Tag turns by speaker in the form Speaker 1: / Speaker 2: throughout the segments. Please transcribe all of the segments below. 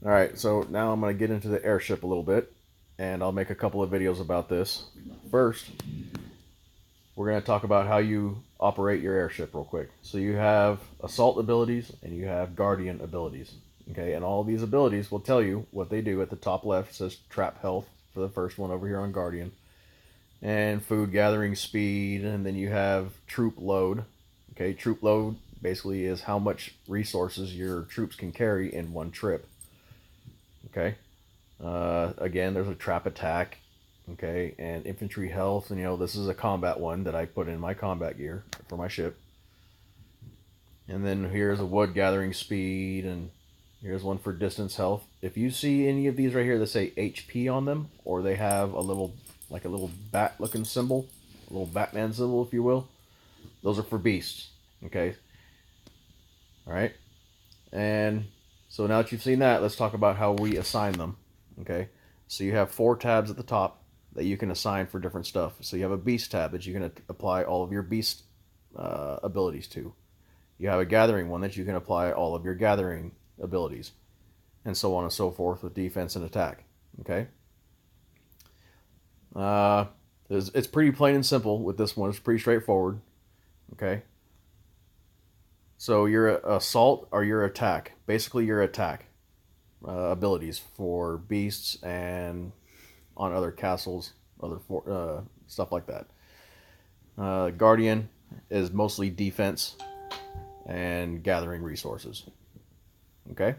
Speaker 1: All right, so now I'm going to get into the airship a little bit, and I'll make a couple of videos about this. First, we're going to talk about how you operate your airship real quick. So you have assault abilities and you have guardian abilities. Okay, and all these abilities will tell you what they do. At the top left, it says trap health for the first one over here on guardian, and food gathering speed, and then you have troop load. Okay, troop load basically is how much resources your troops can carry in one trip. Okay, again, there's a trap attack. Okay, and infantry health, and this is a combat one that I put in my combat gear for my ship. And then here's a wood gathering speed, and here's one for distance health. If you see any of these right here that say HP on them, or they have a little bat looking symbol, a little Batman symbol, if you will, those are for beasts. Okay, all right. And so now that you've seen that, let's talk about how we assign them. Okay, so you have 4 tabs at the top that you can assign for different stuff. So you have a beast tab that you can apply all of your beast abilities to. You have a gathering one that you can apply all of your gathering abilities, and so on and so forth with defense and attack. Okay. It's pretty plain and simple with this one. It's pretty straightforward. Okay. So your assault or your attack, basically your attack abilities for beasts and on other castles, stuff like that. Guardian is mostly defense and gathering resources. Okay.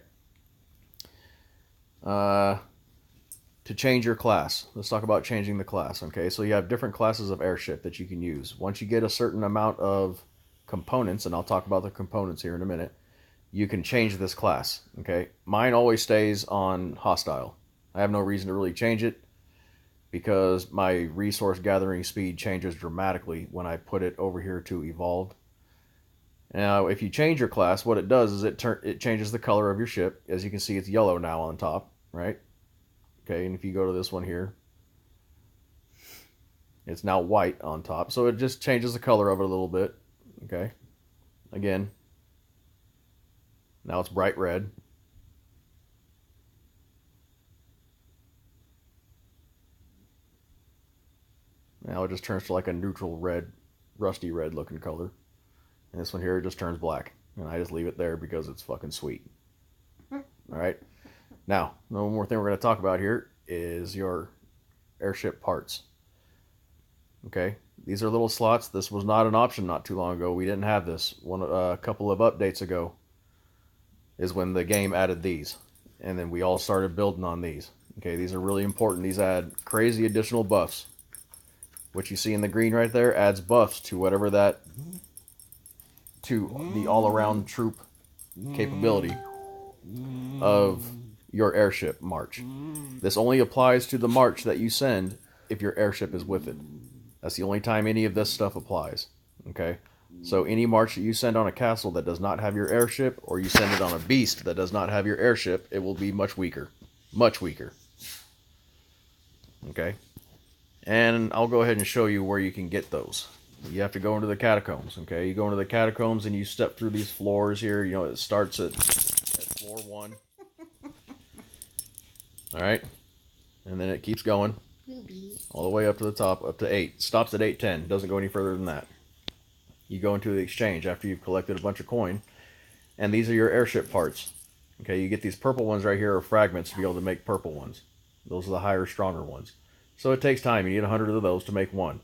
Speaker 1: To change your class, let's talk about changing the class. Okay, so you have different classes of airship that you can use. Once you get a certain amount of components, and I'll talk about the components here in a minute, you can change this class. Okay, mine always stays on hostile. I have no reason to really change it because my resource gathering speed changes dramatically when I put it over here to evolved. Now, if you change your class, what it does is it changes the color of your ship. As you can see, it's yellow now on top, right? Okay, and if you go to this one here, it's now white on top. So it just changes the color of it a little bit. Okay, again, now it's bright red. Now it just turns to like a neutral red, rusty red looking color. And this one here just turns black. And I just leave it there because it's fucking sweet. Alright. Now, one more thing we're going to talk about here is your airship parts. Okay. These are little slots. This was not an option not too long ago. We didn't have this. A couple of updates ago is when the game added these. And then we all started building on these. Okay, these are really important. These add crazy additional buffs. What you see in the green right there adds buffs to whatever that, to the all-around troop capability of your airship march. This only applies to the march that you send if your airship is with it. That's the only time any of this stuff applies. Okay? So any march that you send on a castle that does not have your airship, or you send it on a beast that does not have your airship, it will be much weaker. Much weaker. Okay? And I'll go ahead and show you where you can get those. You have to go into the catacombs, okay? You go into the catacombs and you step through these floors here. It starts at floor 1. Alright? And then it keeps going all the way up to the top, up to 8. Stops at 810. Doesn't go any further than that. You go into the exchange after you've collected a bunch of coin. And these are your airship parts. Okay, you get these purple ones right here are fragments to be able to make purple ones. Those are the higher, stronger ones. So it takes time. You need 100 of those to make one.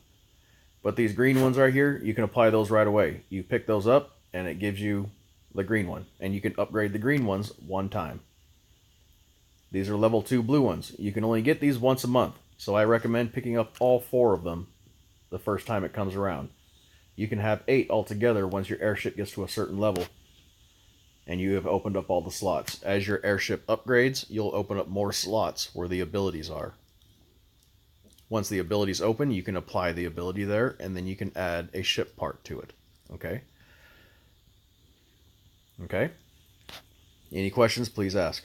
Speaker 1: But these green ones right here, you can apply those right away. You pick those up, and it gives you the green one. And you can upgrade the green ones one time. These are level 2 blue ones. You can only get these once a month. So I recommend picking up all 4 of them the first time it comes around. You can have 8 altogether once your airship gets to a certain level. And you have opened up all the slots. As your airship upgrades, you'll open up more slots where the abilities are. Once the ability's open, you can apply the ability there, and then you can add a ship part to it. Okay? Okay? Any questions, please ask.